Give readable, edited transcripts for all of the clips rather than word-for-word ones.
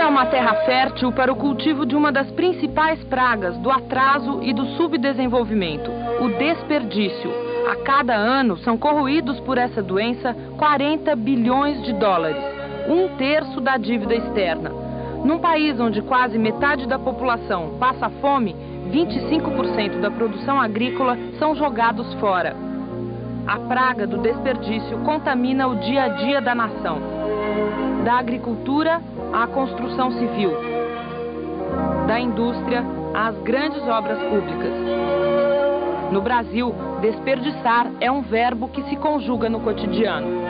uma terra fértil para o cultivo de uma das principais pragas do atraso e do subdesenvolvimento, o desperdício. A cada ano são corroídos por essa doença 40 bilhões de dólares, 1/3 da dívida externa. Num país onde quase metade da população passa fome, 25% da produção agrícola são jogados fora. A praga do desperdício contamina o dia a dia da nação, da agricultura à construção civil, da indústria às grandes obras públicas. No Brasil, desperdiçar é um verbo que se conjuga no cotidiano.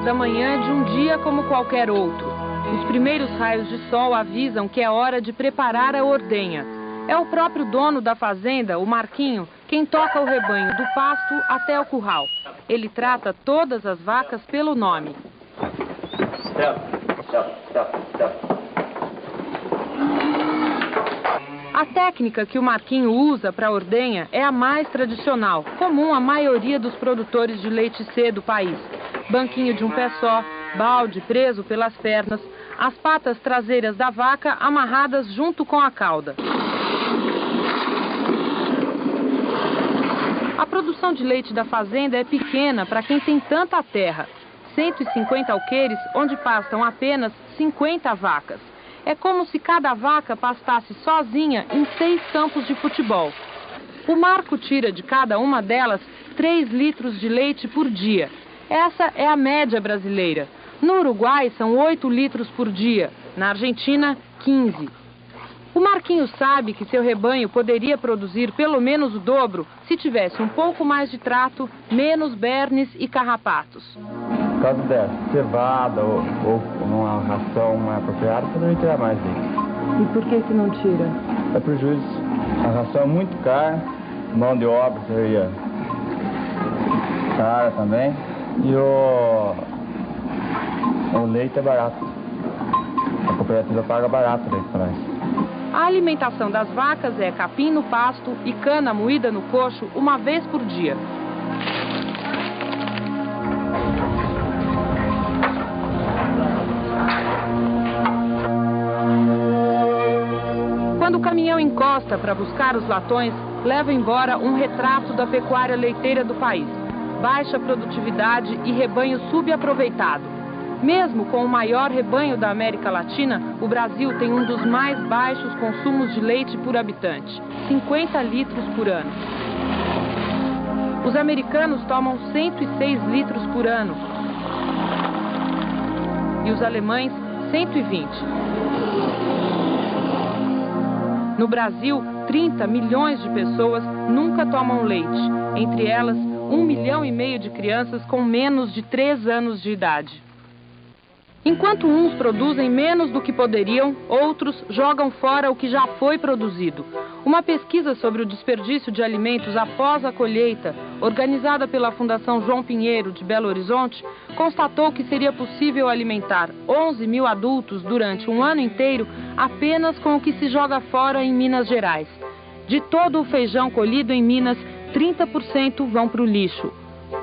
Da manhã de um dia como qualquer outro. Os primeiros raios de sol avisam que é hora de preparar a ordenha. É o próprio dono da fazenda, o Marquinho, quem toca o rebanho do pasto até o curral. Ele trata todas as vacas pelo nome. A técnica que o Marquinho usa para a ordenha é a mais tradicional, comum à maioria dos produtores de leite C do país. Banquinho de um pé só, balde preso pelas pernas, as patas traseiras da vaca amarradas junto com a cauda. A produção de leite da fazenda é pequena para quem tem tanta terra. 150 alqueires onde pastam apenas 50 vacas. É como se cada vaca pastasse sozinha em 6 campos de futebol. O Marco tira de cada uma delas 3 litros de leite por dia. Essa é a média brasileira. No Uruguai são 8 litros por dia, na Argentina 15. O Marquinho sabe que seu rebanho poderia produzir pelo menos o dobro se tivesse um pouco mais de trato, menos bernes e carrapatos. Por causa dessa cevada ou uma ração mais apropriada, poderia tirar mais leite. E por que não tira? É prejuízo. A ração é muito cara, mão de obra seria cara também. E o leite é barato. A cooperativa paga barato o leite para nós. A alimentação das vacas é capim no pasto e cana moída no coxo uma vez por dia. Quando o caminhão encosta para buscar os latões, leva embora um retrato da pecuária leiteira do país. Baixa produtividade e rebanho subaproveitado. Mesmo com o maior rebanho da América Latina, o Brasil tem um dos mais baixos consumos de leite por habitante, 50 litros por ano. Os americanos tomam 106 litros por ano e os alemães 120. No Brasil, 30 milhões de pessoas nunca tomam leite, entre elas 1,5 milhão de crianças com menos de 3 anos de idade. Enquanto uns produzem menos do que poderiam, outros jogam fora o que já foi produzido. Uma pesquisa sobre o desperdício de alimentos após a colheita, organizada pela Fundação João Pinheiro de Belo Horizonte, constatou que seria possível alimentar 11 mil adultos durante um ano inteiro apenas com o que se joga fora em Minas Gerais. De todo o feijão colhido em Minas, 30% vão para o lixo.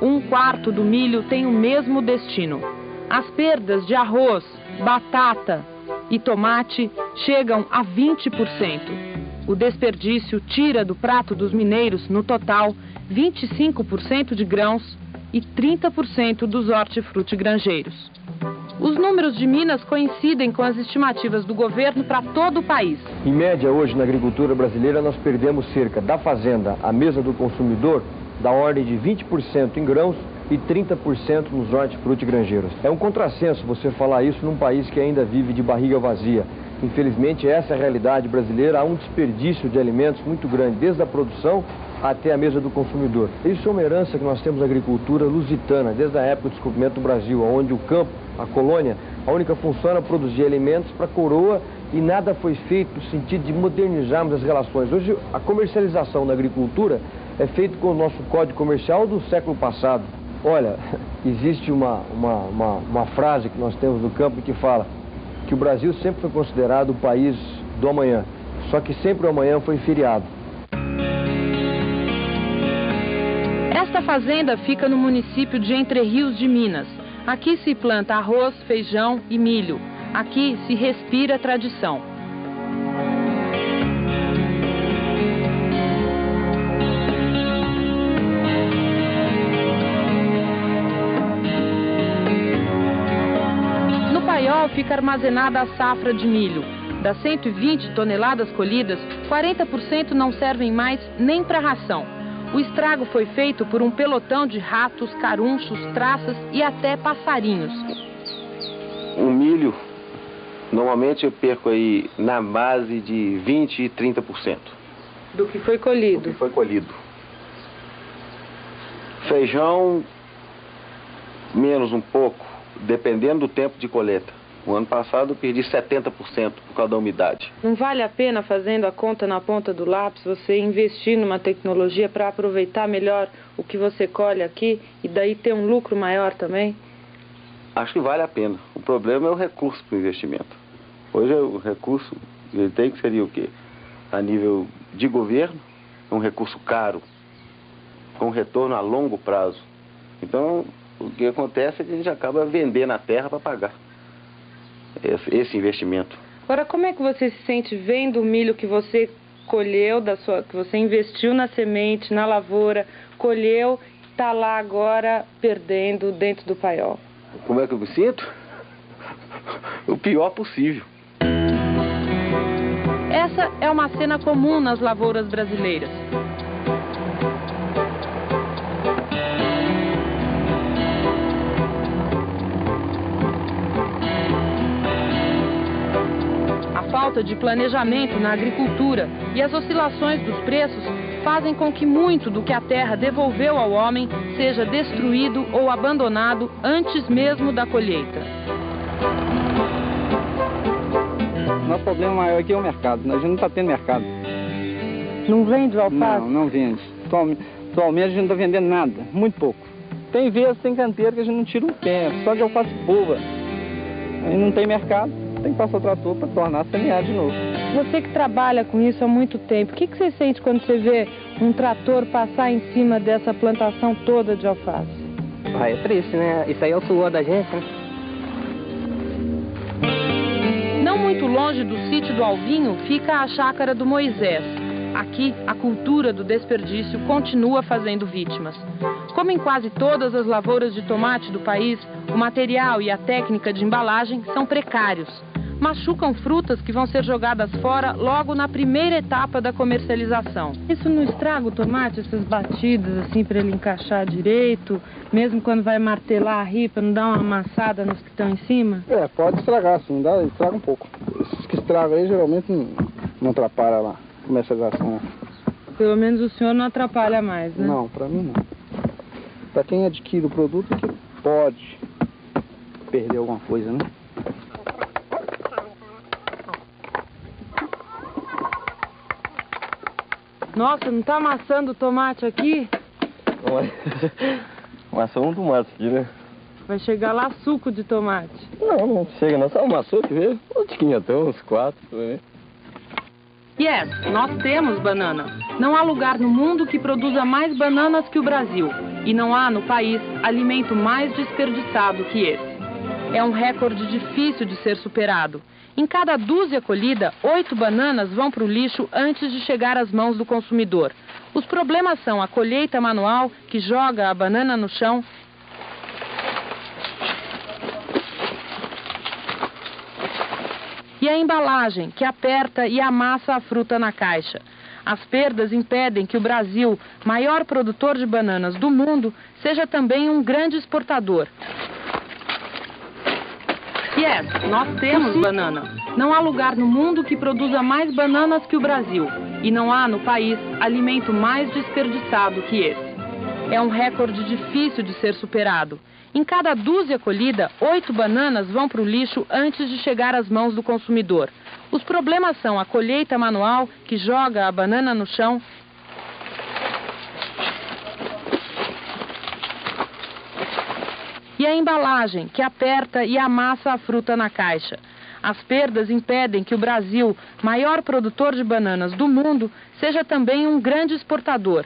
1/4 do milho tem o mesmo destino. As perdas de arroz, batata e tomate chegam a 20%. O desperdício tira do prato dos mineiros, no total, 25% de grãos e 30% dos hortifrutigranjeiros. Os números de Minas coincidem com as estimativas do governo para todo o país. Em média, hoje, na agricultura brasileira, nós perdemos cerca da fazenda à mesa do consumidor da ordem de 20% em grãos e 30% nos hortifrutigranjeiros. É um contrassenso você falar isso num país que ainda vive de barriga vazia. Infelizmente, essa é a realidade brasileira. Há um desperdício de alimentos muito grande, desde a produção até a mesa do consumidor. Isso é uma herança que nós temos na agricultura lusitana, desde a época do descobrimento do Brasil, onde o campo, a colônia, A única função era produzir alimentos para a coroa e nada foi feito no sentido de modernizarmos as relações. Hoje, a comercialização na agricultura é feita com o nosso código comercial do século passado. Olha, existe uma frase que nós temos no campo que fala que o Brasil sempre foi considerado o país do amanhã, só que sempre o amanhã foi feriado. Esta fazenda fica no município de Entre Rios de Minas. Aqui se planta arroz, feijão e milho. Aqui se respira tradição. No paiol fica armazenada a safra de milho. Das 120 toneladas colhidas, 40% não servem mais nem para ração. O estrago foi feito por um pelotão de ratos, carunchos, traças e até passarinhos. O milho, normalmente eu perco aí na base de 20% e 30%. Do que foi colhido? Do que foi colhido. Feijão, menos um pouco, dependendo do tempo de colheita. O ano passado eu perdi 70% por causa da umidade. Não vale a pena, fazendo a conta na ponta do lápis, você investir numa tecnologia para aproveitar melhor o que você colhe aqui e daí ter um lucro maior também? Acho que vale a pena. O problema é o recurso para o investimento. Hoje o recurso ele tem que seria o quê? A nível de governo, um recurso caro, com retorno a longo prazo. Então, o que acontece é que a gente acaba vendendo a terra para pagar esse investimento. Agora, como é que você se sente vendo o milho que você colheu, que você investiu na semente, na lavoura, colheu, está lá agora perdendo dentro do paiol? Como é que eu me sinto? O pior possível. Essa é uma cena comum nas lavouras brasileiras. A falta de planejamento na agricultura e as oscilações dos preços fazem com que muito do que a terra devolveu ao homem seja destruído ou abandonado antes mesmo da colheita. Nosso problema maior aqui é o mercado. A gente não está tendo mercado. Não vende o alface? Não vende. Atualmente a gente não está vendendo nada, muito pouco. Tem vezes, tem canteiro que a gente não tira um pé, só de alface boa. Aí não tem mercado, tem que passar o trator para tornar a semear de novo. Você que trabalha com isso há muito tempo, o que você sente quando você vê um trator passar em cima dessa plantação toda de alface? Ah, é triste, né? Isso aí é o suor da gente, né? Não muito longe do sítio do Alvinho fica a chácara do Moisés. Aqui, a cultura do desperdício continua fazendo vítimas. Como em quase todas as lavouras de tomate do país, o material e a técnica de embalagem são precários. Machucam frutas que vão ser jogadas fora logo na primeira etapa da comercialização. Isso não estraga o tomate, essas batidas assim para ele encaixar direito, mesmo quando vai martelar a ripa, não dá uma amassada nos que estão em cima? É, pode estragar sim, estraga um pouco. Esses que estragam aí geralmente não atrapalha lá a comercialização. Pelo menos o senhor não atrapalha mais, né? Não, para mim não. Para quem adquire o produto é que pode perder alguma coisa, né? Nossa, não tá amassando o tomate aqui? Amassou um tomate aqui, né? Vai chegar lá suco de tomate. Não chega não, só amassou que veio. Um tiquinho até, uns 4, né? Yes, nós temos banana. Não há lugar no mundo que produza mais bananas que o Brasil. E não há no país alimento mais desperdiçado que esse. É um recorde difícil de ser superado. Em cada dúzia colhida, 8 bananas vão para o lixo antes de chegar às mãos do consumidor. Os problemas são a colheita manual, que joga a banana no chão, e a embalagem, que aperta e amassa a fruta na caixa. As perdas impedem que o Brasil, maior produtor de bananas do mundo, seja também um grande exportador. Yes, nós temos banana. Não há lugar no mundo que produza mais bananas que o Brasil. E não há no país alimento mais desperdiçado que esse. É um recorde difícil de ser superado. Em cada dúzia colhida, 8 bananas vão para o lixo antes de chegar às mãos do consumidor. Os problemas são a colheita manual, que joga a banana no chão, e a embalagem, que aperta e amassa a fruta na caixa. As perdas impedem que o Brasil, maior produtor de bananas do mundo, seja também um grande exportador.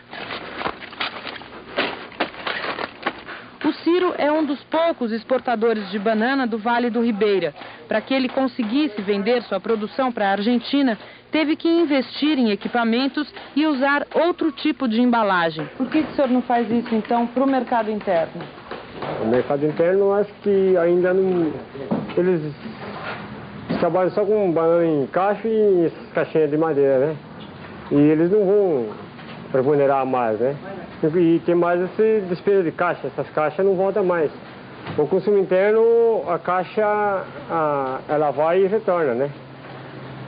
O Ciro é um dos poucos exportadores de banana do Vale do Ribeira. Para que ele conseguisse vender sua produção para a Argentina, teve que investir em equipamentos e usar outro tipo de embalagem. Por que o senhor não faz isso, então, para o mercado interno? O mercado interno, acho que ainda não... Eles trabalham só com banana em caixa e essas caixinhas de madeira, né? E eles não vão remunerar mais, né? E tem mais essa despesa de caixa, essas caixas não voltam mais. O consumo interno, a caixa, ela vai e retorna, né?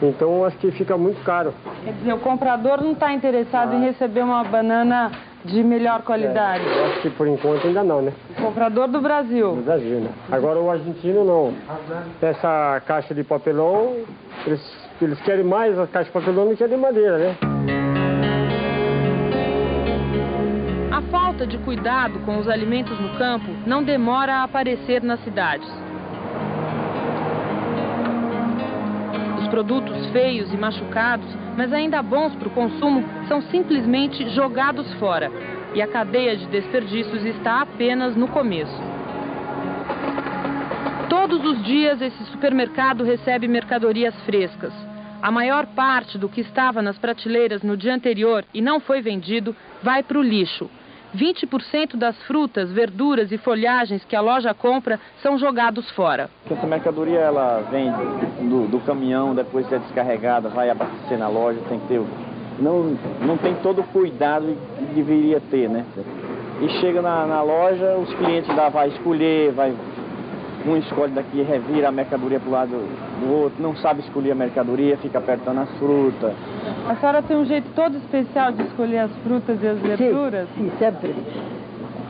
Então, acho que fica muito caro. Quer dizer, o comprador não está interessado em receber uma banana de melhor qualidade? Eu acho que por enquanto ainda não, né? O comprador do Brasil? Do Brasil, né? Agora o argentino não. Essa caixa de papelão, eles querem mais a caixa de papelão do que a de madeira, né? A falta de cuidado com os alimentos no campo não demora a aparecer nas cidades. Os produtos feios e machucados, mas ainda bons para o consumo, são simplesmente jogados fora. E a cadeia de desperdícios está apenas no começo. Todos os dias esse supermercado recebe mercadorias frescas. A maior parte do que estava nas prateleiras no dia anterior e não foi vendido vai para o lixo. 20% das frutas, verduras e folhagens que a loja compra são jogados fora. Essa mercadoria ela vem do caminhão, depois é descarregada, vai abastecer na loja, tem que ter... Não tem todo o cuidado que deveria ter, né? E chega na loja, os clientes vai escolher, um escolhe daqui, revira a mercadoria para o lado do outro, não sabe escolher a mercadoria, fica apertando as frutas. A senhora tem um jeito todo especial de escolher as frutas e as verduras? Sim, sempre.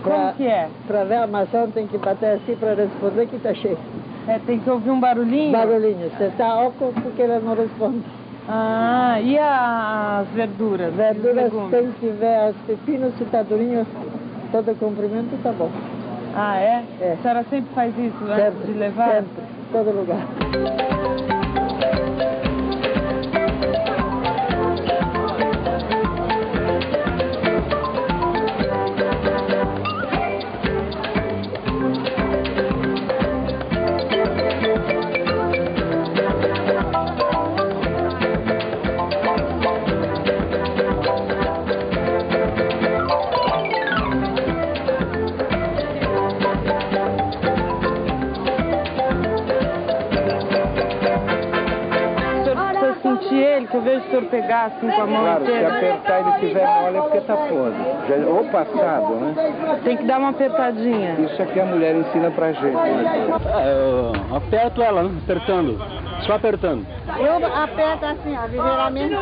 Como que é? Para ver a maçã tem que bater assim para responder que está cheio. Tem que ouvir um barulhinho? Barulhinho. Você está óculos porque ela não responde. Ah, e as verduras? Verduras tem que ver as pepinos, se está durinho, todo comprimento, tá bom. Ah, é? É. A senhora sempre faz isso antes de levar? Sempre, todo lugar. Que eu vejo o senhor pegar assim com a mão Claro, inteira. se apertar e ele estiver mole é porque está podre. Ou passado, né? Tem que dar uma apertadinha. Isso aqui a mulher ensina pra gente. Eu aperto ela, né? Apertando. Só apertando. Eu aperto assim, ó, ligeiramente.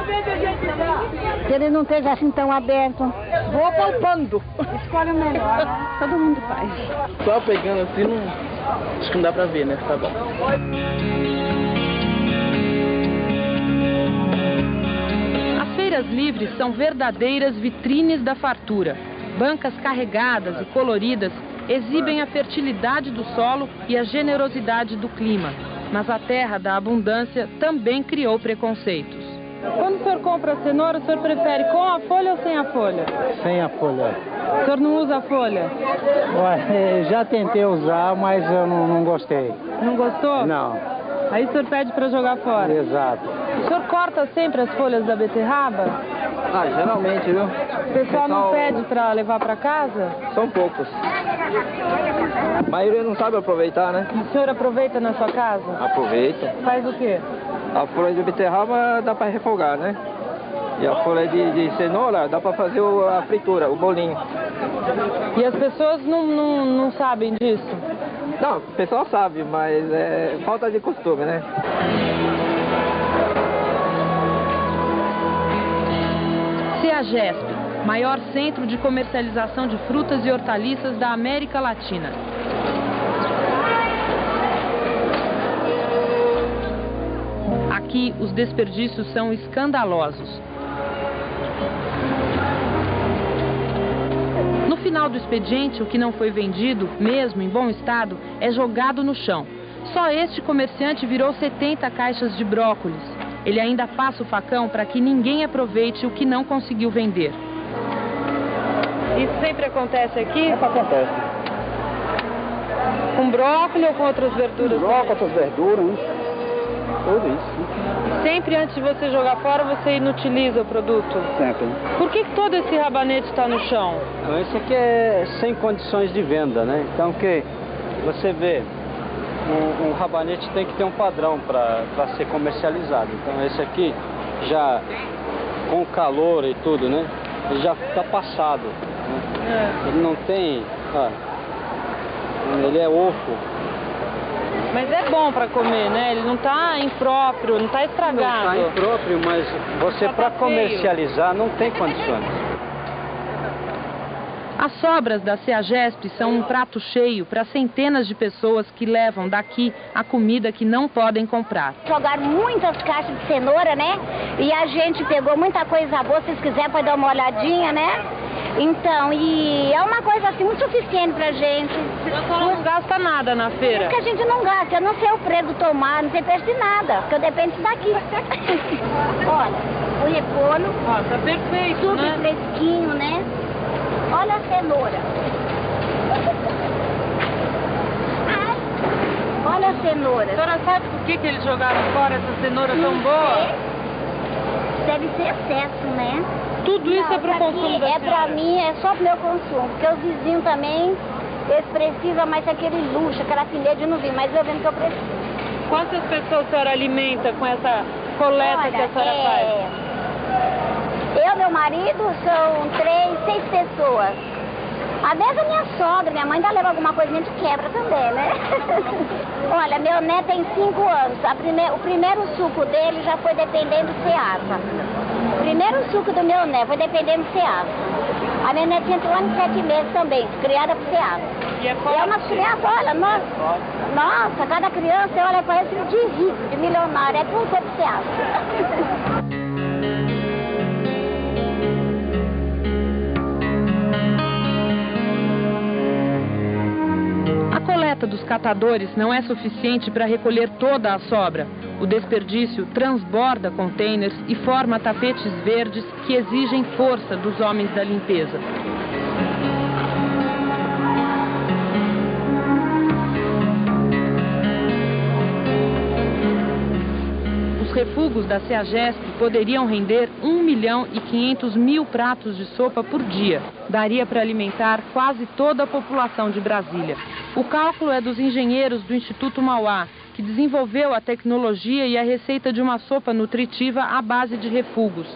Que ele não esteja assim tão aberto. Vou palpando. Escolhe o melhor. Todo mundo faz. Só pegando assim, acho que não dá pra ver, né? Tá bom. Feiras livres são verdadeiras vitrines da fartura. Bancas carregadas e coloridas exibem a fertilidade do solo e a generosidade do clima. Mas a terra da abundância também criou preconceitos. Quando o senhor compra cenoura, o senhor prefere com a folha ou sem a folha? Sem a folha. O senhor não usa a folha? Ué, já tentei usar, mas eu não gostei. Não gostou? Não. Aí o senhor pede para jogar fora? Exato. O senhor corta sempre as folhas da beterraba? Ah, geralmente, viu? O pessoal não pede para levar para casa? São poucos. A maioria não sabe aproveitar, né? O senhor aproveita na sua casa? Aproveita. Faz o quê? A folha de beterraba dá para refogar, né? E a folha de cenoura dá para fazer a fritura, o bolinho. E as pessoas não sabem disso? Não, o pessoal sabe, mas é falta de costume, né? CEAGESP, maior centro de comercialização de frutas e hortaliças da América Latina. aqui, os desperdícios são escandalosos. No final do expediente, o que não foi vendido, mesmo em bom estado, é jogado no chão. Só este comerciante virou 70 caixas de brócolis. Ele ainda passa o facão para que ninguém aproveite o que não conseguiu vender. Isso sempre acontece aqui? Acontece. Com brócolis ou com outras verduras? Brócolis, outras verduras, tudo isso. Sempre antes de você jogar fora, você inutiliza o produto? Sempre. Por que todo esse rabanete está no chão? Esse aqui é sem condições de venda, né? Então, que você vê, um rabanete tem que ter um padrão para ser comercializado. Então, esse aqui, já com calor e tudo, né? Ele já fica passado. Né? Ele não tem... ele é oco. Mas é bom para comer, né? Ele não está impróprio, não está estragado. Não está impróprio, mas você para comercializar não tem condições. As sobras da CEAGESP são um prato cheio para centenas de pessoas que levam daqui a comida que não podem comprar. Jogaram muitas caixas de cenoura, né? E a gente pegou muita coisa boa, se vocês quiserem pode dar uma olhadinha, né? Então, e é uma coisa assim muito suficiente pra gente. A senhora não gasta nada na feira? É que a gente não gasta, eu não sei o preço do tomate, não sei o preço de nada, porque eu dependo disso daqui. Olha, o repolho. Ó, tá perfeito, tudo né? fresquinho, né? Olha a cenoura. Olha a cenoura. A senhora sabe por que eles jogaram fora essa cenoura tão boa? Deve ser excesso, né? Tudo isso não, é para o consumo da senhora? Pra mim, é só pro meu consumo, porque os vizinhos também, eles precisam mais aquele luxo, aquela filha de não vir, mas eu vendo que eu preciso. Quantas pessoas a senhora alimenta com essa coleta que a senhora faz? Eu, meu marido, são 6 pessoas. Às vezes a minha sogra, minha mãe ainda leva alguma coisinha de quebra também, né? Olha, meu neto tem 5 anos. O primeiro suco dele já foi dependendo do Ceasa. O primeiro suco do meu neto foi dependendo do Ceasa. A minha netinha tem 1 ano e 7 meses também, criada por Ceasa. E é uma criança, olha, nossa, cada criança, olha, parece de rico, de milionário, é tudo por Ceasa. A coleta dos catadores não é suficiente para recolher toda a sobra. O desperdício transborda containers e forma tapetes verdes que exigem força dos homens da limpeza. Os refugos da CEAGESP poderiam render 1.500.000 pratos de sopa por dia. Daria para alimentar quase toda a população de Brasília. O cálculo é dos engenheiros do Instituto Mauá, que desenvolveu a tecnologia e a receita de uma sopa nutritiva à base de refugos.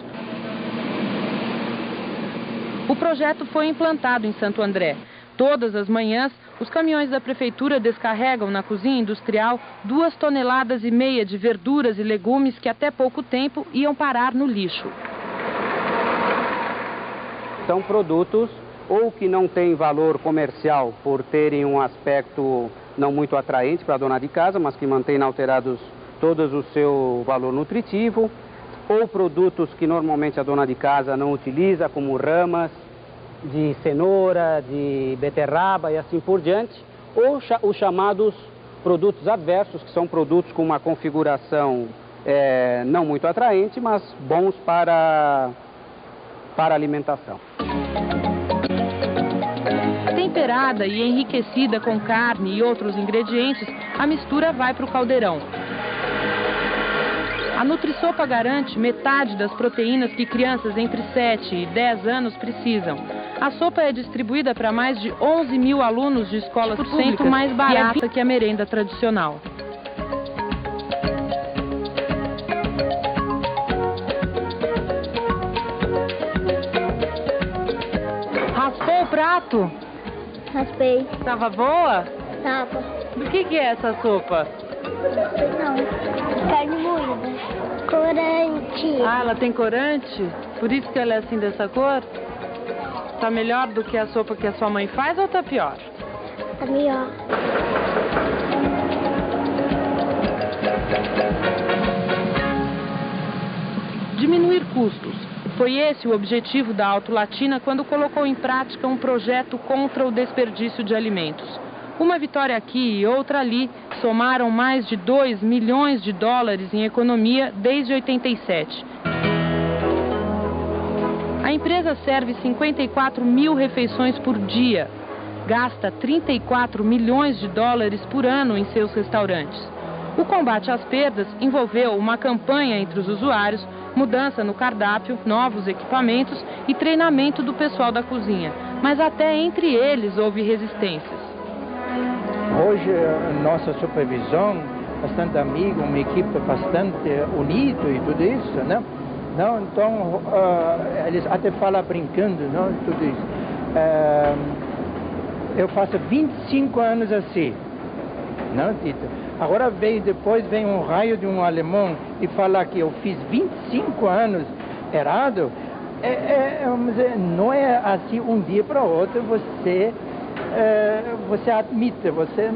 O projeto foi implantado em Santo André. Todas as manhãs, os caminhões da prefeitura descarregam na cozinha industrial 2,5 toneladas de verduras e legumes que até pouco tempo iam parar no lixo. São produtos ou que não têm valor comercial por terem um aspecto não muito atraente para a dona de casa, mas que mantêm inalterados todos o seu valor nutritivo, ou produtos que normalmente a dona de casa não utiliza, como ramas de cenoura, de beterraba e assim por diante, ou os chamados produtos adversos, que são produtos com uma configuração não muito atraente, mas bons para alimentação. Temperada e enriquecida com carne e outros ingredientes, a mistura vai para o caldeirão. A Nutrisopa garante metade das proteínas que crianças entre 7 e 10 anos precisam. A sopa é distribuída para mais de 11.000 alunos de escolas públicas, mais barata que a merenda tradicional. Raspou o prato? Raspei. Tava boa? Tava. Do que é essa sopa? Não, carne moída. Corante. Ah, ela tem corante? Por isso que ela é assim dessa cor? Tá melhor do que a sopa que a sua mãe faz ou tá pior? Tá melhor. Diminuir custos. Foi esse o objetivo da Auto Latina quando colocou em prática um projeto contra o desperdício de alimentos. Uma vitória aqui e outra ali somaram mais de 2 milhões de dólares em economia desde 87. A empresa serve 54 mil refeições por dia. Gasta 34 milhões de dólares por ano em seus restaurantes. O combate às perdas envolveu uma campanha entre os usuários, mudança no cardápio, novos equipamentos e treinamento do pessoal da cozinha. Mas até entre eles houve resistências. Hoje, nossa supervisão, bastante amigo, uma equipe bastante unida e tudo isso, né? Não, então, eles até falam brincando, não, tudo isso. Eu faço 25 anos assim, não, Tito? Agora depois vem um raio de um alemão e falar que eu fiz 25 anos errado, não é assim um dia para o outro você admite, você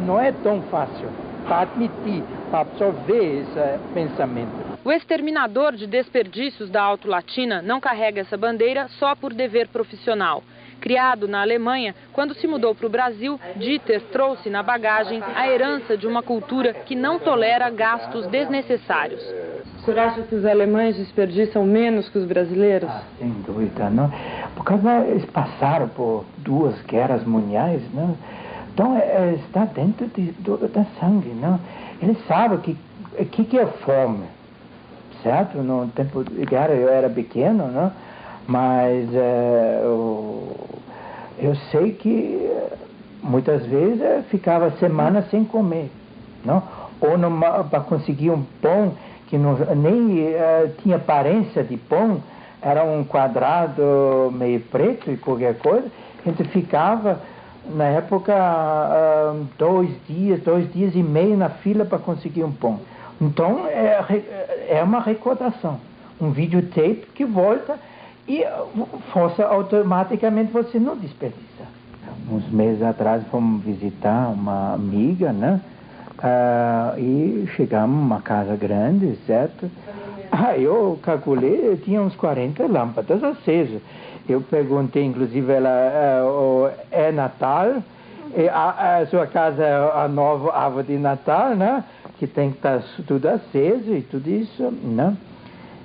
não é tão fácil para admitir, para absorver esse pensamento. O exterminador de desperdícios da Auto Latina não carrega essa bandeira só por dever profissional. Criado na Alemanha, quando se mudou para o Brasil, Dieter trouxe na bagagem a herança de uma cultura que não tolera gastos desnecessários. O senhor acha que os alemães desperdiçam menos que os brasileiros? Sem dúvida, não. Por causa eles passaram por 2 guerras mundiais, não? Então está dentro da sangue, não? Eles sabem que é fome, certo? No tempo de guerra eu era pequeno, não? Mas eu sei que muitas vezes ficava semanas sem comer, não? Ou para conseguir um pão que nem tinha aparência de pão, era um quadrado meio preto e qualquer coisa, a gente ficava, na época, 2 dias e meio na fila para conseguir um pão. Então, é uma recordação, um videotape que volta e automaticamente você não desperdiça. Uns meses atrás fomos visitar uma amiga, né? E chegamos numa casa grande, certo? Eu calculei, eu tinha uns 40 lâmpadas acesas. Eu perguntei, inclusive, ela, é Natal? A sua casa é a nova árvore de Natal, né? Que tem que estar tudo aceso e tudo isso, né?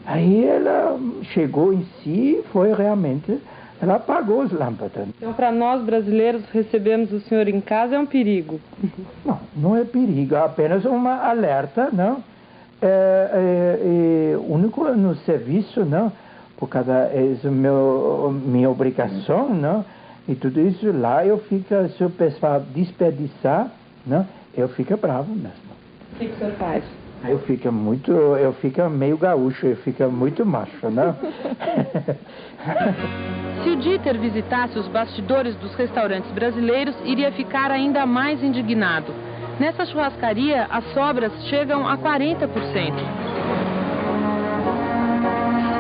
Aí ela chegou em si, foi realmente, ela apagou as lâmpadas. Então, para nós brasileiros, recebemos o senhor em casa é um perigo? Não é perigo, é apenas uma alerta, não? Único no serviço, não? Por causa é minha obrigação, não? E tudo isso lá eu fico, se o pessoal desperdiçar, não? Eu fico bravo mesmo. O que o senhor faz? Eu fico meio gaúcho, eu fico muito macho, né? Se o Dieter visitasse os bastidores dos restaurantes brasileiros, iria ficar ainda mais indignado. Nessa churrascaria, as sobras chegam a 40%.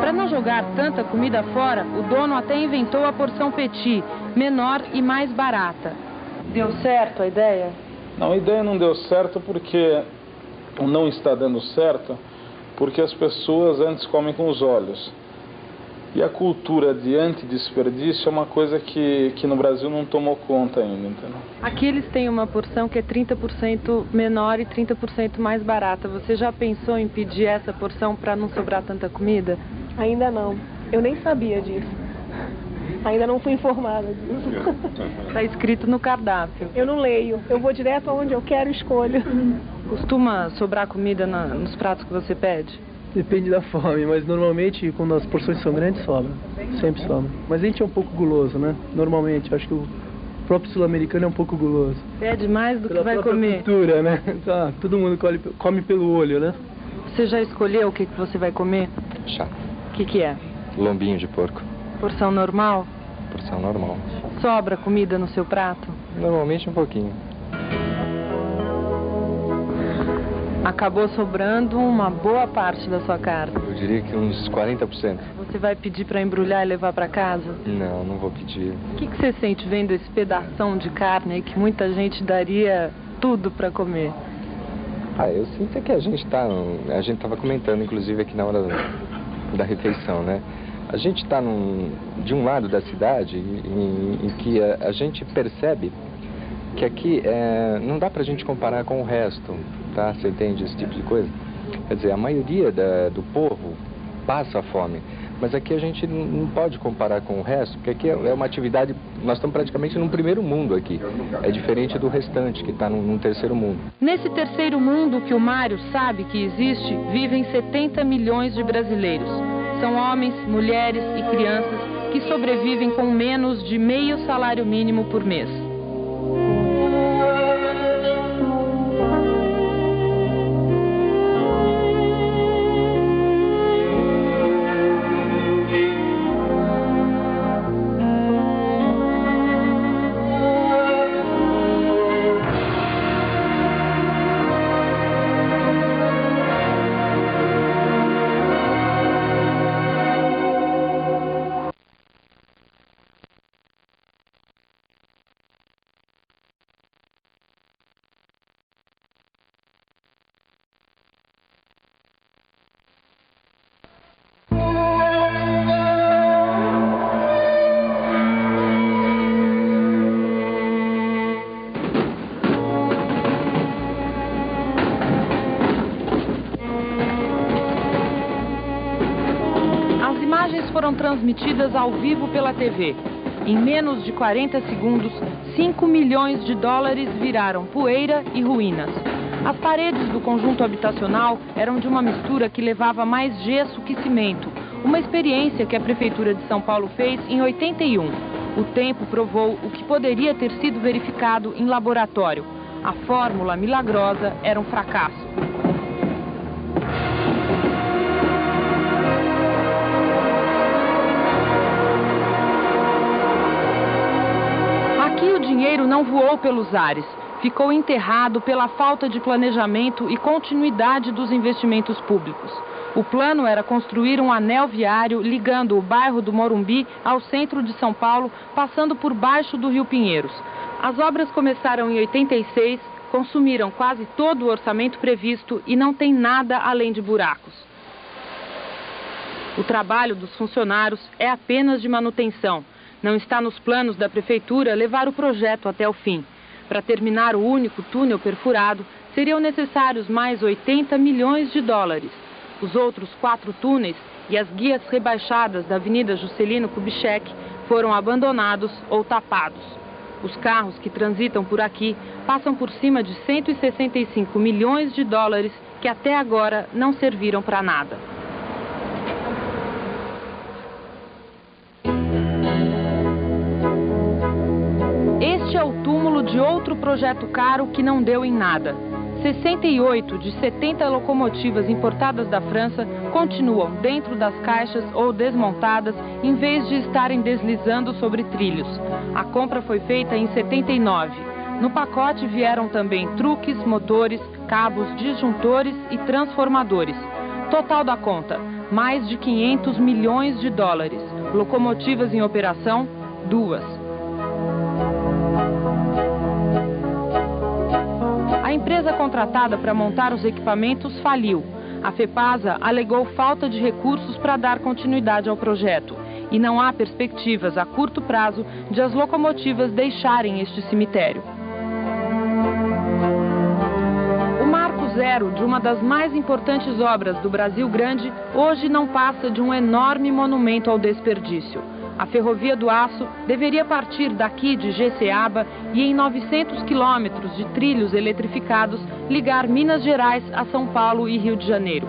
Para não jogar tanta comida fora, o dono até inventou a porção petit, menor e mais barata. Deu certo a ideia? Não, a ideia não deu certo porque... não está dando certo porque as pessoas antes comem com os olhos. E a cultura de antidesperdício é uma coisa que no Brasil não tomou conta ainda, entendeu? Aqui eles têm uma porção que é 30% menor e 30% mais barata. Você já pensou em pedir essa porção para não sobrar tanta comida? Ainda não. Eu nem sabia disso. Ainda não fui informada disso. Está escrito no cardápio. Eu não leio. Eu vou direto aonde eu quero e escolho. Costuma sobrar comida nos pratos que você pede? Depende da fome, mas normalmente quando as porções são grandes, sobra. Sempre sobra. Mas a gente é um pouco guloso, né? Normalmente, acho que o próprio sul-americano é um pouco guloso. Pede mais do que vai comer. Cultura, né? Tá, todo mundo come pelo olho, né? Você já escolheu o que você vai comer? Já. O que é? Lombinho de porco. Porção normal? Porção normal. Sobra comida no seu prato? Normalmente um pouquinho. Acabou sobrando uma boa parte da sua carne. Eu diria que uns 40%. Você vai pedir para embrulhar e levar para casa? Não, não vou pedir. O que você sente vendo esse pedação de carne aí que muita gente daria tudo para comer? Eu sinto que a gente estava comentando, inclusive, aqui na hora da refeição, né? A gente está de um lado da cidade em que a gente percebe que aqui não dá para a gente comparar com o resto, tá? Você entende esse tipo de coisa? Quer dizer, a maioria do povo passa fome, mas aqui a gente não pode comparar com o resto, porque aqui é uma atividade, nós estamos praticamente num primeiro mundo aqui, é diferente do restante que está num terceiro mundo. Nesse terceiro mundo que o Mário sabe que existe, vivem 70 milhões de brasileiros. São homens, mulheres e crianças que sobrevivem com menos de meio salário mínimo por mês. Foram transmitidas ao vivo pela TV. Em menos de 40 segundos, 5 milhões de dólares viraram poeira e ruínas. As paredes do conjunto habitacional eram de uma mistura que levava mais gesso que cimento, uma experiência que a Prefeitura de São Paulo fez em 81. O tempo provou o que poderia ter sido verificado em laboratório. A fórmula milagrosa era um fracasso. O dinheiro não voou pelos ares, ficou enterrado pela falta de planejamento e continuidade dos investimentos públicos. O plano era construir um anel viário ligando o bairro do Morumbi ao centro de São Paulo, passando por baixo do Rio Pinheiros. As obras começaram em 86, consumiram quase todo o orçamento previsto e não tem nada além de buracos. O trabalho dos funcionários é apenas de manutenção. Não está nos planos da Prefeitura levar o projeto até o fim. Para terminar o único túnel perfurado, seriam necessários mais 80 milhões de dólares. Os outros 4 túneis e as guias rebaixadas da Avenida Juscelino Kubitschek foram abandonados ou tapados. Os carros que transitam por aqui passam por cima de 165 milhões de dólares que até agora não serviram para nada. Este é o túmulo de outro projeto caro que não deu em nada. 68 de 70 locomotivas importadas da França continuam dentro das caixas ou desmontadas em vez de estarem deslizando sobre trilhos. A compra foi feita em 79. No pacote vieram também truques, motores, cabos, disjuntores e transformadores. Total da conta, mais de 500 milhões de dólares. Locomotivas em operação, 2. A empresa contratada para montar os equipamentos faliu. A FEPASA alegou falta de recursos para dar continuidade ao projeto. E não há perspectivas a curto prazo de as locomotivas deixarem este cemitério. O marco zero de uma das mais importantes obras do Brasil Grande hoje não passa de um enorme monumento ao desperdício. A Ferrovia do Aço deveria partir daqui de Jeceaba e em 900 quilômetros de trilhos eletrificados ligar Minas Gerais a São Paulo e Rio de Janeiro.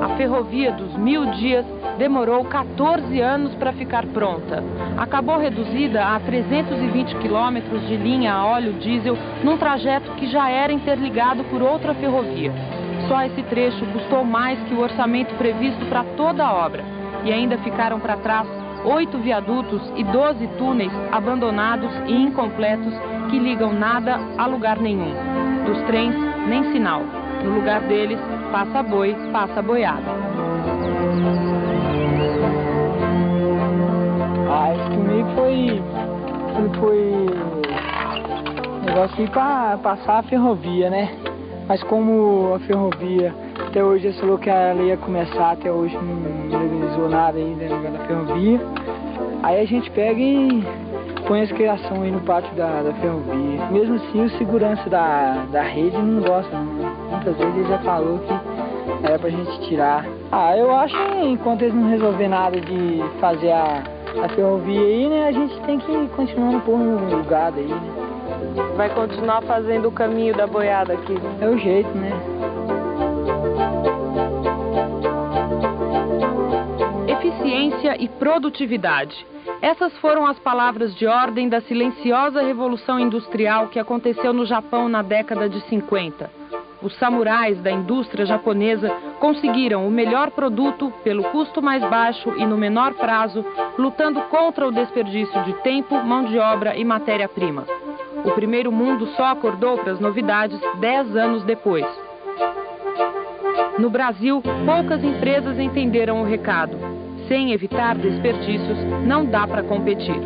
A Ferrovia dos 1000 dias demorou 14 anos para ficar pronta. Acabou reduzida a 320 quilômetros de linha a óleo diesel num trajeto que já era interligado por outra ferrovia. Só esse trecho custou mais que o orçamento previsto para toda a obra. E ainda ficaram para trás 8 viadutos e 12 túneis abandonados e incompletos que ligam nada a lugar nenhum. Dos trens, nem sinal. No lugar deles, passa boi, passa boiada. Isso comigo foi O negócio de ir para passar a ferrovia, né? Mas como a ferrovia, até hoje ele falou que ela ia começar, até hoje não legalizou nada ainda na ferrovia. Aí a gente pega e põe as criações aí no pátio da ferrovia. Mesmo assim, o segurança da rede não gosta, não. Muitas vezes ele já falou que era pra gente tirar. Eu acho que enquanto eles não resolverem nada de fazer a ferrovia aí, né, a gente tem que continuar pondo o gado aí, né. Vai continuar fazendo o caminho da boiada aqui? É o jeito, né? Eficiência e produtividade. Essas foram as palavras de ordem da silenciosa revolução industrial que aconteceu no Japão na década de 50. Os samurais da indústria japonesa conseguiram o melhor produto pelo custo mais baixo e no menor prazo, lutando contra o desperdício de tempo, mão de obra e matéria-prima. O primeiro mundo só acordou para as novidades 10 anos depois. No Brasil, poucas empresas entenderam o recado. Sem evitar desperdícios, não dá para competir.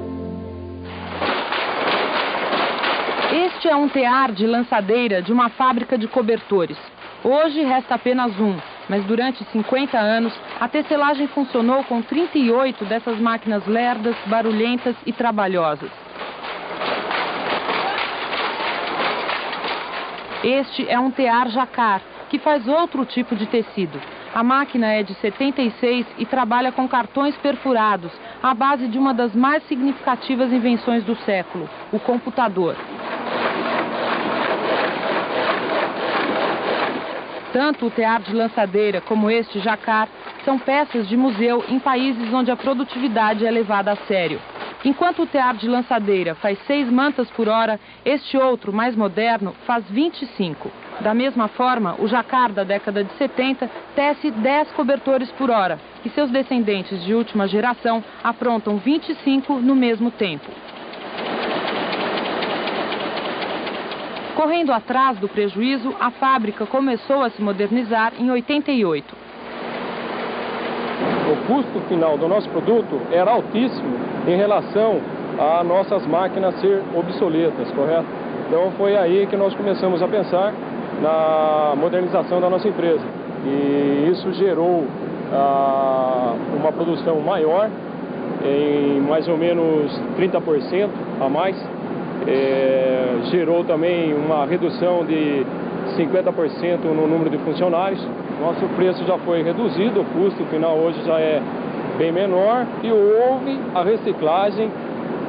Este é um tear de lançadeira de uma fábrica de cobertores. Hoje resta apenas um, mas durante 50 anos, a tecelagem funcionou com 38 dessas máquinas lerdas, barulhentas e trabalhosas. Este é um tear jacar, que faz outro tipo de tecido. A máquina é de 76 e trabalha com cartões perfurados, à base de uma das mais significativas invenções do século, o computador. Tanto o tear de lançadeira como este jacar são peças de museu em países onde a produtividade é levada a sério. Enquanto o tear de lançadeira faz 6 mantas por hora, este outro, mais moderno, faz 25. Da mesma forma, o jacar da década de 70 tece 10 cobertores por hora e seus descendentes de última geração aprontam 25 no mesmo tempo. Correndo atrás do prejuízo, a fábrica começou a se modernizar em 88. O custo final do nosso produto era altíssimo em relação a nossas máquinas ser obsoletas, correto? Então foi aí que nós começamos a pensar na modernização da nossa empresa. E isso gerou uma produção maior, em mais ou menos 30% a mais. Gerou também uma redução de 50% no número de funcionários. Nosso preço já foi reduzido, o custo final hoje já é bem menor e houve a reciclagem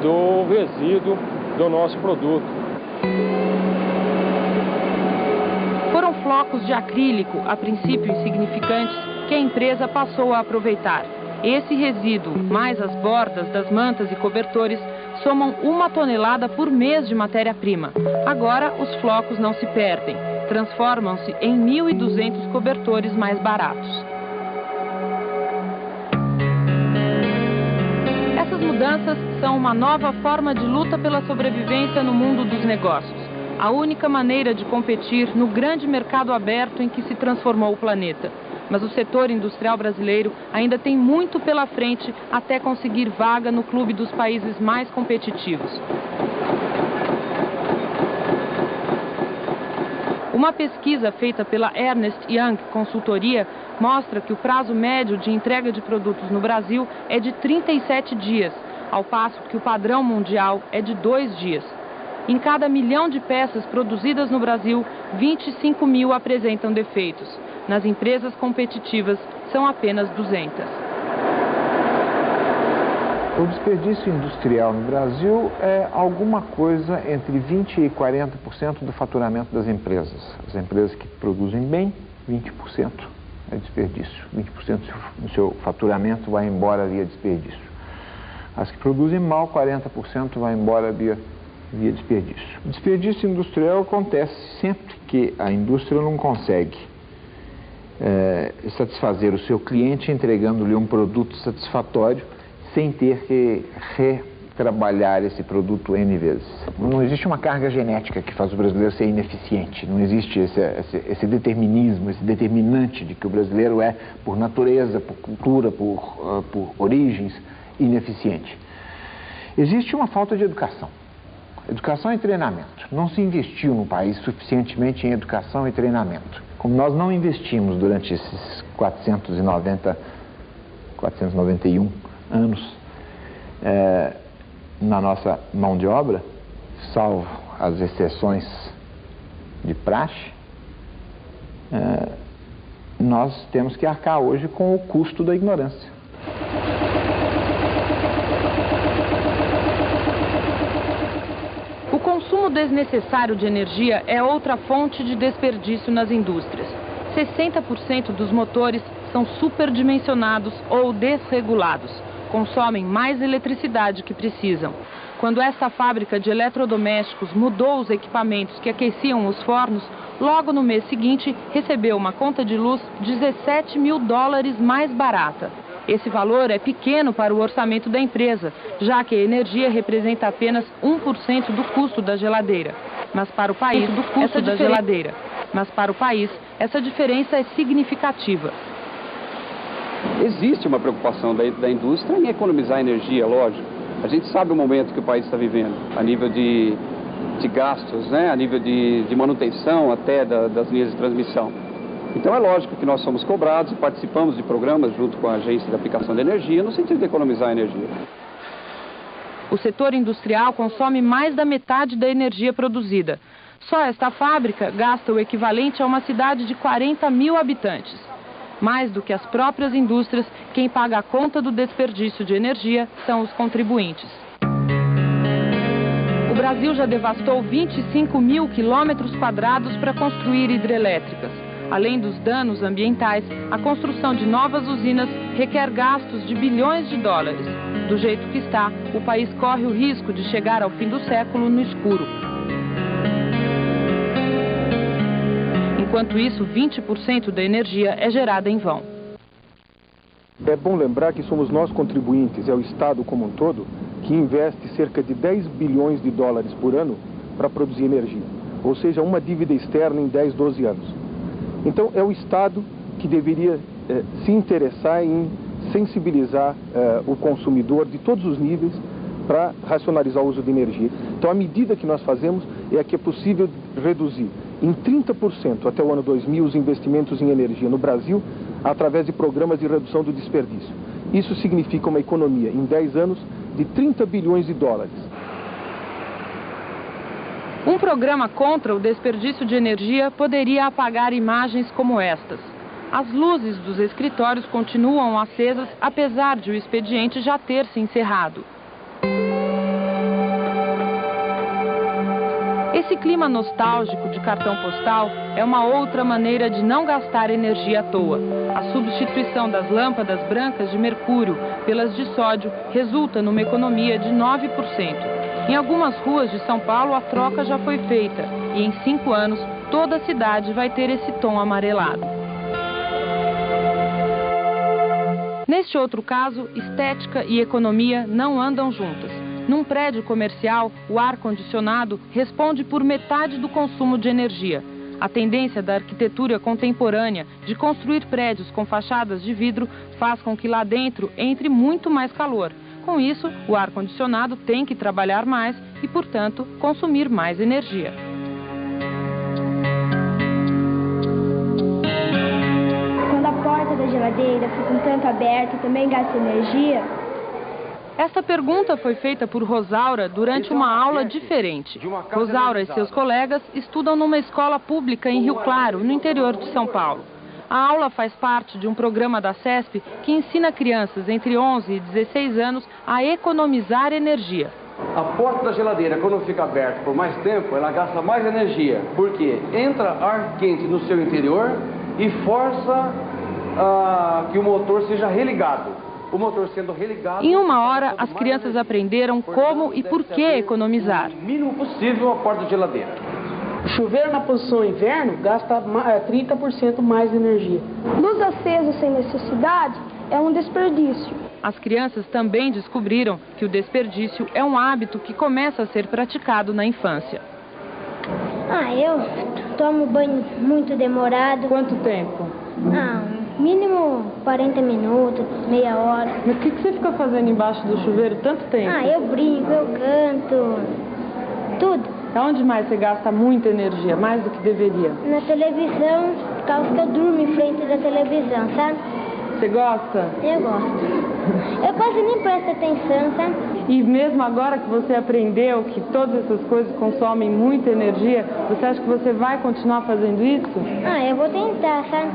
do resíduo do nosso produto. Foram flocos de acrílico, a princípio insignificantes, que a empresa passou a aproveitar. Esse resíduo, mais as bordas das mantas e cobertores, somam 1 tonelada por mês de matéria-prima. Agora, os flocos não se perdem. Transformam-se em 1.200 cobertores mais baratos. Essas mudanças são uma nova forma de luta pela sobrevivência no mundo dos negócios. A única maneira de competir no grande mercado aberto em que se transformou o planeta. Mas o setor industrial brasileiro ainda tem muito pela frente até conseguir vaga no clube dos países mais competitivos. Uma pesquisa feita pela Ernst Young Consultoria mostra que o prazo médio de entrega de produtos no Brasil é de 37 dias, ao passo que o padrão mundial é de 2 dias. Em cada 1 milhão de peças produzidas no Brasil, 25 mil apresentam defeitos. Nas empresas competitivas, são apenas 200. O desperdício industrial no Brasil é alguma coisa entre 20% e 40% do faturamento das empresas. As empresas que produzem bem, 20% é desperdício. 20% do seu faturamento vai embora via desperdício. As que produzem mal, 40% vai embora via desperdício. O desperdício industrial acontece sempre que a indústria não consegue satisfazer o seu cliente entregando-lhe um produto satisfatório sem ter que retrabalhar esse produto N vezes. Não existe uma carga genética que faz o brasileiro ser ineficiente. Não existe esse determinismo, esse determinante de que o brasileiro é, por natureza, por cultura, por origens, ineficiente. Existe uma falta de educação. Educação e treinamento. Não se investiu no país suficientemente em educação e treinamento. Como nós não investimos durante esses 491 anos na nossa mão de obra, salvo as exceções de praxe, nós temos que arcar hoje com o custo da ignorância. O consumo desnecessário de energia é outra fonte de desperdício nas indústrias. 60% dos motores são superdimensionados ou desregulados, consomem mais eletricidade que precisam. Quando essa fábrica de eletrodomésticos mudou os equipamentos que aqueciam os fornos, logo no mês seguinte recebeu uma conta de luz $17 mil mais barata. Esse valor é pequeno para o orçamento da empresa, já que a energia representa apenas 1% do custo da geladeira. Mas para o país, essa diferença é significativa. Existe uma preocupação da indústria em economizar energia, lógico. A gente sabe o momento que o país está vivendo, a nível de gastos, né? A nível de manutenção até das linhas de transmissão. Então é lógico que nós somos cobrados e participamos de programas junto com a Agência de Aplicação de Energia, no sentido de economizar energia. O setor industrial consome mais da metade da energia produzida. Só esta fábrica gasta o equivalente a uma cidade de 40 mil habitantes. Mais do que as próprias indústrias, quem paga a conta do desperdício de energia são os contribuintes. O Brasil já devastou 25 mil quilômetros quadrados para construir hidrelétricas. Além dos danos ambientais, a construção de novas usinas requer gastos de bilhões de dólares. Do jeito que está, o país corre o risco de chegar ao fim do século no escuro. Enquanto isso, 20% da energia é gerada em vão. É bom lembrar que somos nós contribuintes, é o Estado como um todo, que investe cerca de 10 bilhões de dólares por ano para produzir energia. Ou seja, uma dívida externa em 10, 12 anos. Então, é o Estado que deveria se interessar em sensibilizar o consumidor de todos os níveis para racionalizar o uso de energia. Então, a medida que nós fazemos é que é possível reduzir em 30% até o ano 2000 os investimentos em energia no Brasil através de programas de redução do desperdício. Isso significa uma economia em 10 anos de 30 bilhões de dólares. Um programa contra o desperdício de energia poderia apagar imagens como estas. As luzes dos escritórios continuam acesas, apesar de o expediente já ter se encerrado. Esse clima nostálgico de cartão postal é uma outra maneira de não gastar energia à toa. A substituição das lâmpadas brancas de mercúrio pelas de sódio resulta numa economia de 9%. Em algumas ruas de São Paulo, a troca já foi feita e em 5 anos, toda a cidade vai ter esse tom amarelado. Neste outro caso, estética e economia não andam juntas. Num prédio comercial, o ar-condicionado responde por metade do consumo de energia. A tendência da arquitetura contemporânea de construir prédios com fachadas de vidro faz com que lá dentro entre muito mais calor. Com isso, o ar-condicionado tem que trabalhar mais e, portanto, consumir mais energia. Quando a porta da geladeira fica um tanto aberta e também gasta energia? Esta pergunta foi feita por Rosaura durante uma aula diferente. Rosaura e seus colegas estudam numa escola pública em Rio Claro, no interior de São Paulo. A aula faz parte de um programa da CESP que ensina crianças entre 11 e 16 anos a economizar energia. A porta da geladeira, quando fica aberta por mais tempo, ela gasta mais energia, porque entra ar quente no seu interior e força que o motor seja religado. O motor sendo religado... Em uma hora, as crianças aprenderam como e por que economizar. O mínimo possível a porta da geladeira. O chuveiro na posição inverno gasta 30% mais energia. Luz acesa sem necessidade é um desperdício. As crianças também descobriram que o desperdício é um hábito que começa a ser praticado na infância. Eu tomo banho muito demorado. Quanto tempo? Mínimo 40 minutos, meia hora. Mas o que você fica fazendo embaixo do chuveiro tanto tempo? Eu brinco, eu canto. Tudo. Onde mais você gasta muita energia, mais do que deveria? Na televisão, por causa que eu durmo em frente da televisão, sabe? Você gosta? Eu gosto. Eu quase nem presto atenção, sabe? E mesmo agora que você aprendeu que todas essas coisas consomem muita energia, você acha que você vai continuar fazendo isso? Eu vou tentar, sabe?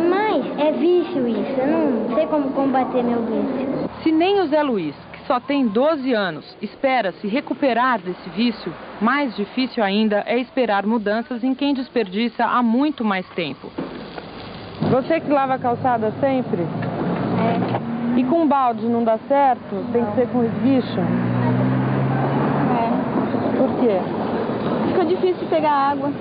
Mas é vício isso, eu não sei como combater meu vício. Se nem o Zé Luiz, que só tem 12 anos, espera se recuperar desse vício, mais difícil ainda é esperar mudanças em quem desperdiça há muito mais tempo. Você que lava a calçada sempre? É. E com balde não dá certo? Tem que ser com esguicho? É. Por quê? Fica difícil pegar água.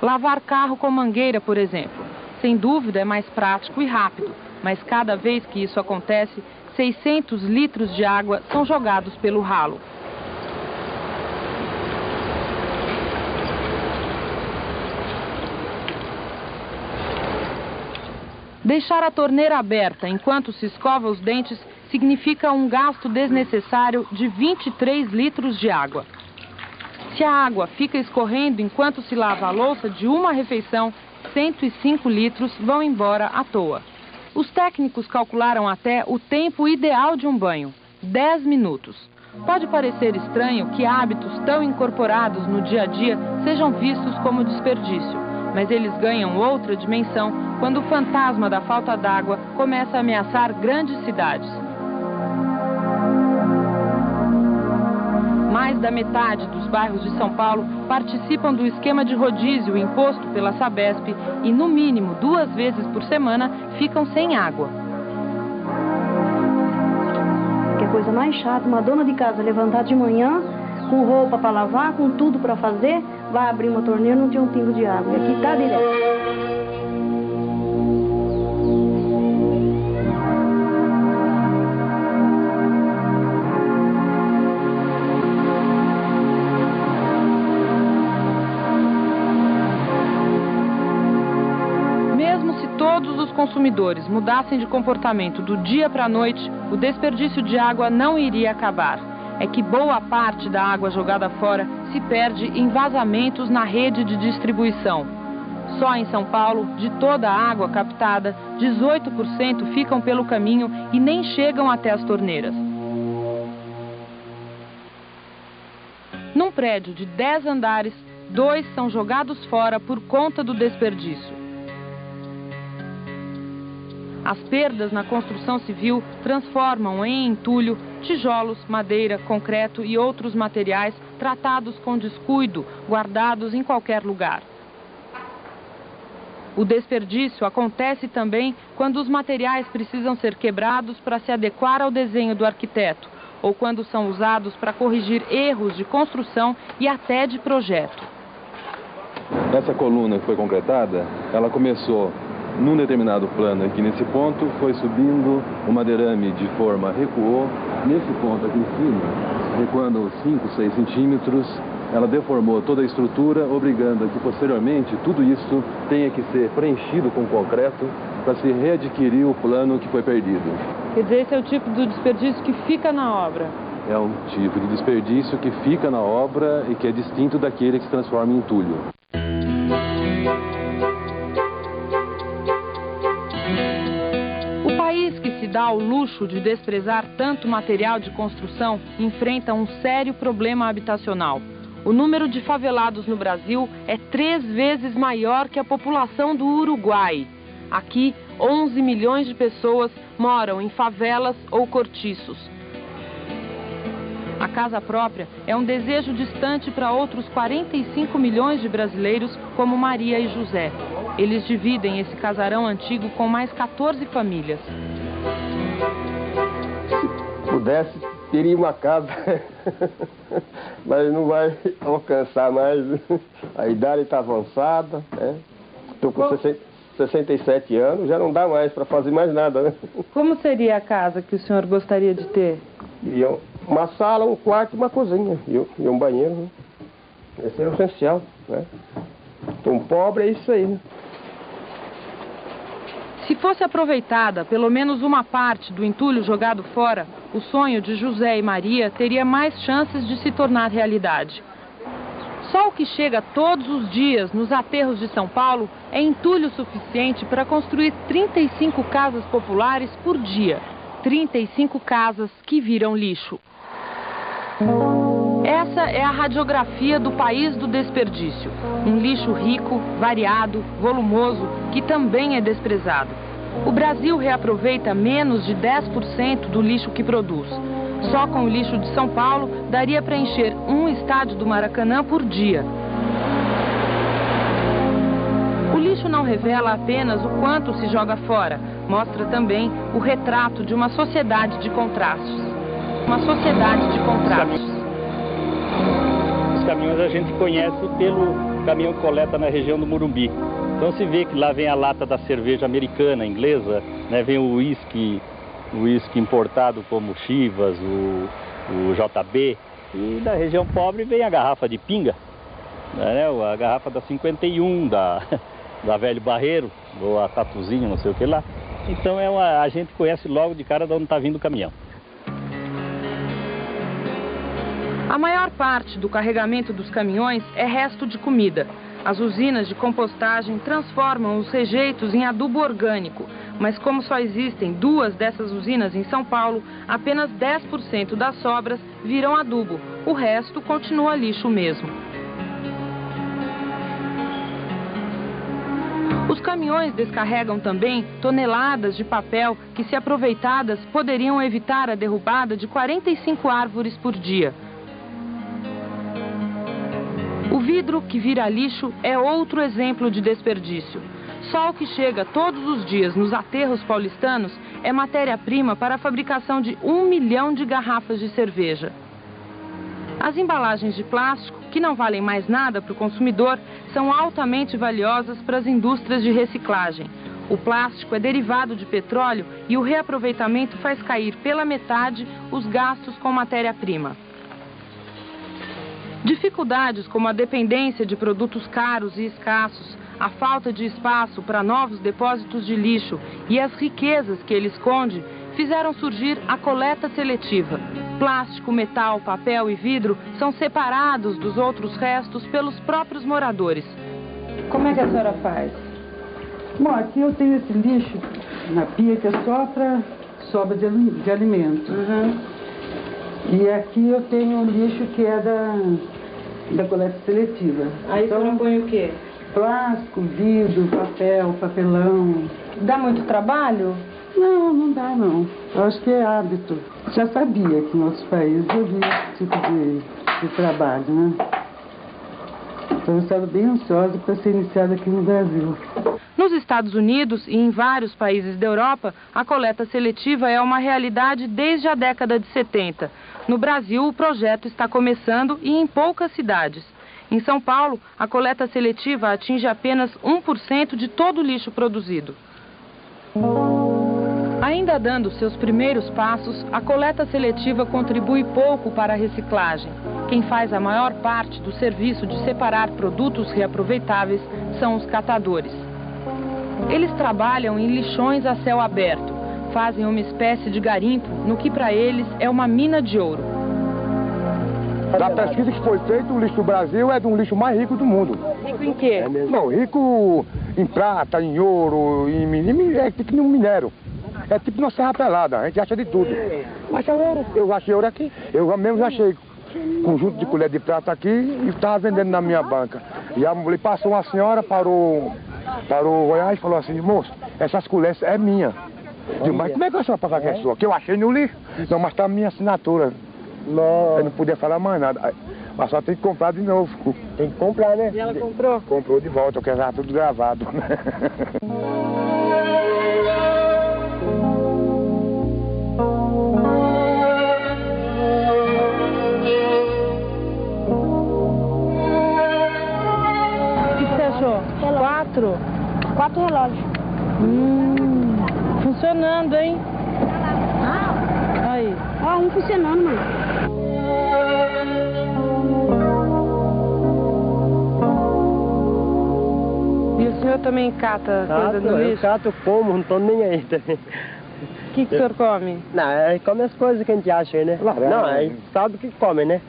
Lavar carro com mangueira, por exemplo. Sem dúvida é mais prático e rápido, mas cada vez que isso acontece, 600 litros de água são jogados pelo ralo. Deixar a torneira aberta enquanto se escova os dentes significa um gasto desnecessário de 23 litros de água. Se a água fica escorrendo enquanto se lava a louça de uma refeição, 105 litros vão embora à toa. Os técnicos calcularam até o tempo ideal de um banho, 10 minutos. Pode parecer estranho que hábitos tão incorporados no dia a dia sejam vistos como desperdício, mas eles ganham outra dimensão quando o fantasma da falta d'água começa a ameaçar grandes cidades. Mais da metade dos bairros de São Paulo participam do esquema de rodízio imposto pela Sabesp e, no mínimo, 2 vezes por semana, ficam sem água. Que é coisa mais chata, uma dona de casa levantar de manhã, com roupa para lavar, com tudo para fazer, vai abrir uma torneira e não tem um pingo de água. E aqui tá direto. Todos os consumidores mudassem de comportamento do dia para a noite, o desperdício de água não iria acabar. É que boa parte da água jogada fora se perde em vazamentos na rede de distribuição. Só em São Paulo, de toda a água captada, 18% ficam pelo caminho e nem chegam até as torneiras. Num prédio de 10 andares, 2 são jogados fora por conta do desperdício. As perdas na construção civil transformam em entulho tijolos, madeira, concreto e outros materiais tratados com descuido, guardados em qualquer lugar. O desperdício acontece também quando os materiais precisam ser quebrados para se adequar ao desenho do arquiteto, ou quando são usados para corrigir erros de construção e até de projeto. Essa coluna que foi concretada, ela começou num determinado plano aqui nesse ponto, foi subindo, o madeirame de forma recuou, nesse ponto aqui em cima, recuando 5, 6 centímetros, ela deformou toda a estrutura, obrigando a que posteriormente tudo isso tenha que ser preenchido com concreto para se readquirir o plano que foi perdido. Quer dizer, esse é o tipo de desperdício que fica na obra? É um tipo de desperdício que fica na obra e que é distinto daquele que se transforma em entulho. O país que se dá ao luxo de desprezar tanto material de construção enfrenta um sério problema habitacional. O número de favelados no Brasil é 3 vezes maior que a população do Uruguai. Aqui, 11 milhões de pessoas moram em favelas ou cortiços. A casa própria é um desejo distante para outros 45 milhões de brasileiros, como Maria e José. Eles dividem esse casarão antigo com mais 14 famílias. Se pudesse, teria uma casa, mas não vai alcançar mais. A idade está avançada, né? Estou com 67 anos, já não dá mais para fazer mais nada, né? Como seria a casa que o senhor gostaria de ter? Uma sala, um quarto e uma cozinha, e um banheiro, né? Esse é o essencial, né? Então, pobre é isso aí, né? Se fosse aproveitada pelo menos uma parte do entulho jogado fora, o sonho de José e Maria teria mais chances de se tornar realidade. Só o que chega todos os dias nos aterros de São Paulo é entulho suficiente para construir 35 casas populares por dia. 35 casas que viram lixo. Essa é a radiografia do país do desperdício. Um lixo rico, variado, volumoso, que também é desprezado. O Brasil reaproveita menos de 10% do lixo que produz. Só com o lixo de São Paulo, daria para encher um estádio do Maracanã por dia. O lixo não revela apenas o quanto se joga fora, mostra também o retrato de uma sociedade de contrastes. Uma sociedade de contrastes. Os caminhões a gente conhece pelo caminhão coleta na região do Morumbi. Então se vê que lá vem a lata da cerveja americana, inglesa, né, vem o uísque importado como Chivas, o JB, e da região pobre vem a garrafa de pinga, né, a garrafa da 51, da Velho Barreiro, ou a Tatuzinho, não sei o que lá. Então a gente conhece logo de cara de onde está vindo o caminhão. A maior parte do carregamento dos caminhões é resto de comida. As usinas de compostagem transformam os rejeitos em adubo orgânico, mas como só existem 2 dessas usinas em São Paulo, apenas 10% das sobras viram adubo, o resto continua lixo mesmo. Os caminhões descarregam também toneladas de papel que, se aproveitadas, poderiam evitar a derrubada de 45 árvores por dia. O vidro que vira lixo é outro exemplo de desperdício. Só o que chega todos os dias nos aterros paulistanos é matéria-prima para a fabricação de 1 milhão de garrafas de cerveja. As embalagens de plástico, que não valem mais nada para o consumidor, são altamente valiosas para as indústrias de reciclagem. O plástico é derivado de petróleo e o reaproveitamento faz cair pela metade os gastos com matéria-prima. Dificuldades como a dependência de produtos caros e escassos, a falta de espaço para novos depósitos de lixo e as riquezas que ele esconde fizeram surgir a coleta seletiva. Plástico, metal, papel e vidro são separados dos outros restos pelos próprios moradores. Como é que a senhora faz? Bom, aqui eu tenho esse lixo na pia que é só para sobra de alimento. E aqui eu tenho um lixo que é da coleta seletiva. Aí então, a senhora põe o quê? Plástico, vidro, papel, papelão. Dá muito trabalho? Não, não dá não. Eu acho que é hábito. Já sabia que em outros países havia esse tipo de trabalho, né? Então eu estava bem ansiosa para ser iniciada aqui no Brasil. Nos Estados Unidos e em vários países da Europa, a coleta seletiva é uma realidade desde a década de 70. No Brasil, o projeto está começando e em poucas cidades. Em São Paulo, a coleta seletiva atinge apenas 1% de todo o lixo produzido. Ainda dando seus primeiros passos, a coleta seletiva contribui pouco para a reciclagem. Quem faz a maior parte do serviço de separar produtos reaproveitáveis são os catadores. Eles trabalham em lixões a céu aberto, fazem uma espécie de garimpo no que para eles é uma mina de ouro. Da pesquisa que foi feita, o lixo do Brasil é um lixo mais rico do mundo. Rico em quê? Não, rico em prata, em ouro, é tipo um minério. É tipo uma serra pelada, a gente acha de tudo. Mas é ouro, eu achei ouro aqui. Eu mesmo já achei conjunto de colher de prata aqui e estava vendendo na minha banca. E a mulher passou, uma senhora, parou o olhar e falou assim: moço, essas colheres é minha. Eu digo, mas como é que a senhora passa que é sua? Que eu achei no lixo. Não, mas tá a minha assinatura. Nossa. Eu não podia falar mais nada. Mas só tem que comprar de novo. Tem que comprar, né? E ela comprou? Comprou de volta, porque já tudo gravado. O que você achou? Relógio. 4 relógios. Funcionando, hein? Aí. Ó, um funcionando, mãe. E o senhor também cata coisa no lixo? Eu cato, como, não tô nem aí também. que o senhor come? Não, a gente come as coisas que a gente acha aí, né? Laranja. Não, a gente sabe o que come, né?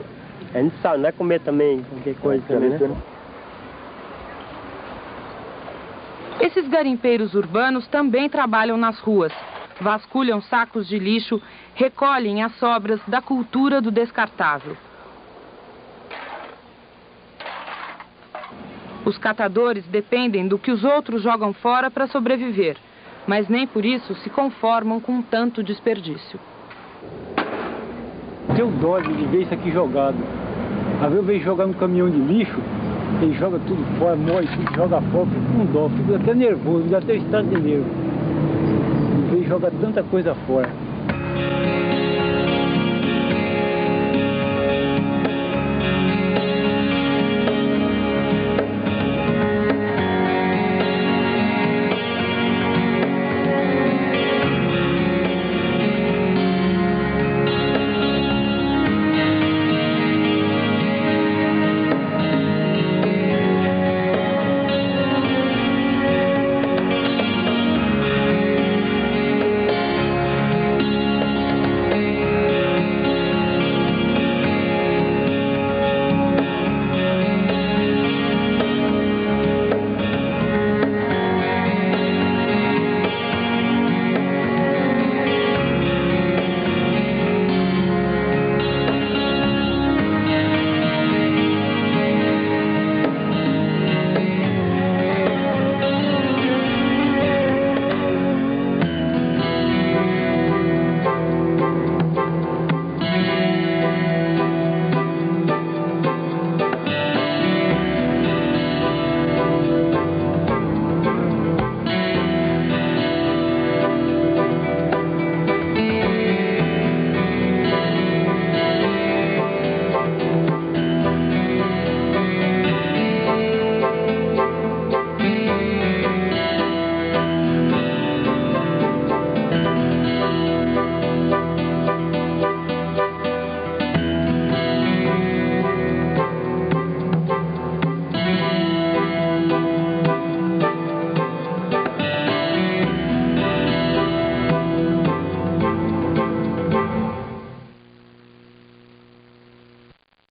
A gente sabe, não é comer também qualquer coisa também, né? Esses garimpeiros urbanos também trabalham nas ruas. Vasculham sacos de lixo, recolhem as sobras da cultura do descartável. Os catadores dependem do que os outros jogam fora para sobreviver, mas nem por isso se conformam com tanto desperdício. Deu dó de ver isso aqui jogado. Às vezes eu vejo jogar no caminhão de lixo, ele joga tudo fora, moe tudo, joga fora, fico com dó, fico até nervoso, me dá até estado de nervo. Ele joga tanta coisa fora.